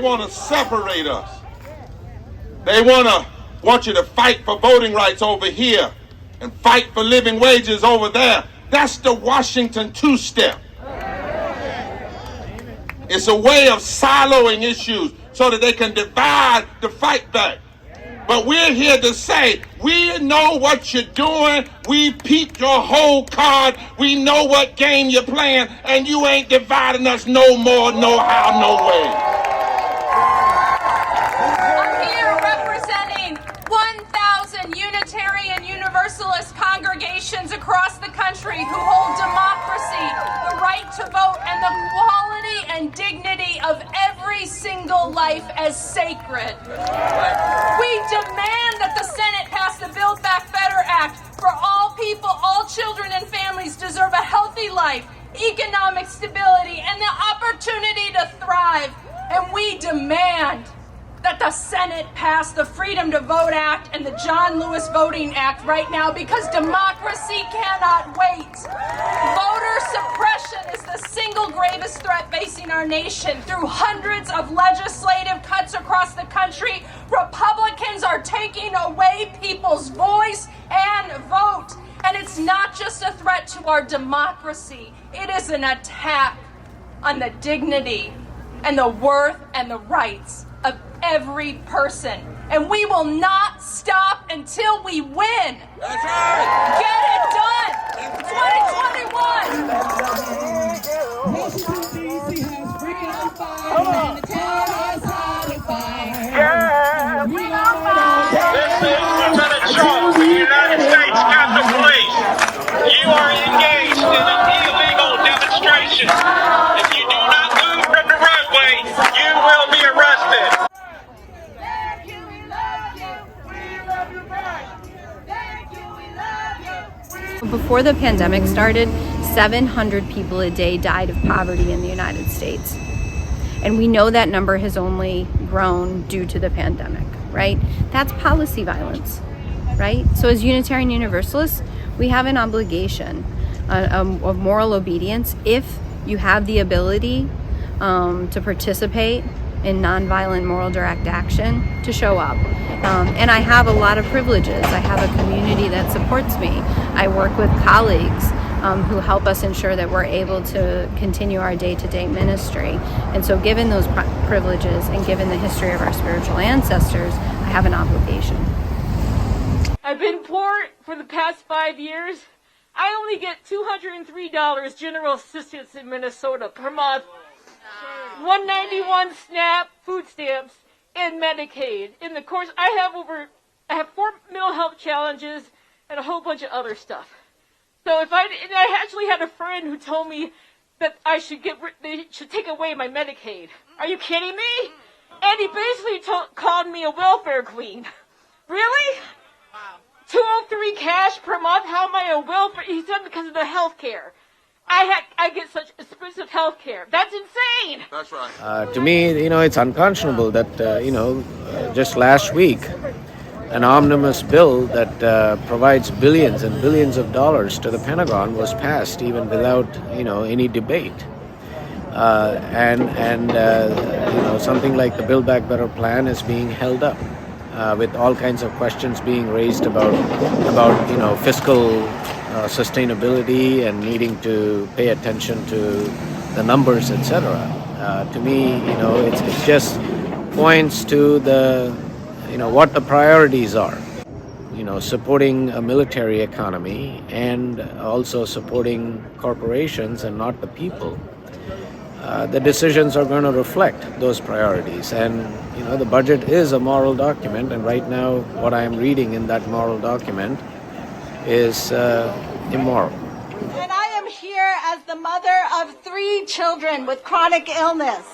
want to separate us. They want you to fight for voting rights over here and fight for living wages over there. That's the Washington two-step. It's a way of siloing issues so that they can divide the fight back. But we're here to say, we know what you're doing. We peeped your whole card. We know what game you're playing, and you ain't dividing us no more, no how, no way. I'm here representing 1,000 Unitarian Universalist congregations across the country who hold democracy, the right to vote, and the quality and dignity of every single life as sacred. We demand that the Senate pass the Build Back Better Act. For all people, all children and families deserve a healthy life, economic stability, and the opportunity to thrive. And we demand that the Senate pass the Freedom to Vote Act and the John Lewis Voting Act right now, because democracy cannot wait. Voter suppression is the single gravest threat facing our nation. Through hundreds of legislative cuts across the country, Republicans are taking away people's voice and vote. And it's not just a threat to our democracy. It is an attack on the dignity and the worth and the rights of every person. And we will not stop until we win. That's right. Get it done. 2021. Washington, D.C. has freedom fighting and tell us how to fight. Yeah. This is Lieutenant Shaw with the United States Capitol Police. You are engaged in an illegal demonstration. If you do not move from the roadway, you will be arrested. Before the pandemic started, 700 people a day died of poverty in the United States. And we know that number has only grown due to the pandemic, right? That's policy violence, right? So as Unitarian Universalists, we have an obligation of moral obedience if you have the ability to participate in nonviolent moral direct action, to show up. And I have a lot of privileges. I have a community that supports me. I work with colleagues who help us ensure that we're able to continue our day-to-day ministry. And so given those privileges and given the history of our spiritual ancestors, I have an obligation. I've been poor for the past 5 years. I only get $203 general assistance in Minnesota per month. $191 SNAP, food stamps, and Medicaid. In the course, I have 4 mental health challenges and a whole bunch of other stuff. So I actually had a friend who told me that they should take away my Medicaid. Are you kidding me? And he basically called me a welfare queen. Really? Wow. $203 cash per month? How am I a welfare? He said because of the health care. I get such expensive health care. That's insane. That's right. To me, it's unconscionable that, just last week, an omnibus bill that provides billions and billions of dollars to the Pentagon was passed even without, any debate. Something like the Build Back Better plan is being held up with all kinds of questions being raised about fiscal sustainability and needing to pay attention to the numbers, etc. To me, it just points to what the priorities are. Supporting a military economy and also supporting corporations and not the people. The decisions are going to reflect those priorities, and the budget is a moral document, and right now what I am reading in that moral document is immoral. And I am here as the mother of 3 children with chronic illness.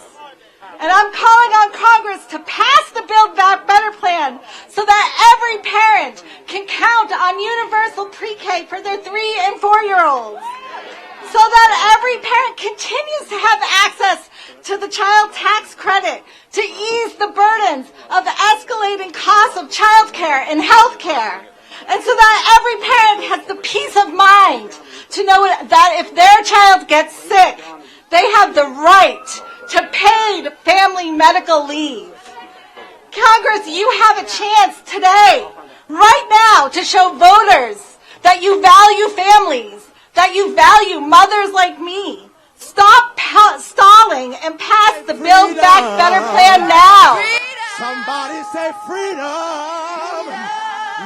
And I'm calling on Congress to pass the Build Back Better plan so that every parent can count on universal pre-K for their 3 and 4-year-olds. So that every parent continues to have access to the child tax credit to ease the burdens of the escalating costs of child care and health care. And so that every parent has the peace of mind to know that if their child gets sick, they have the right to paid family medical leave. Congress, you have a chance today, right now, to show voters that you value families, that you value mothers like me. Stop stalling and pass the Build Back Better plan now. Somebody say freedom.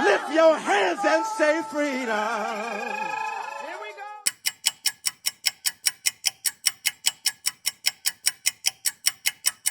Lift your hands and say freedom.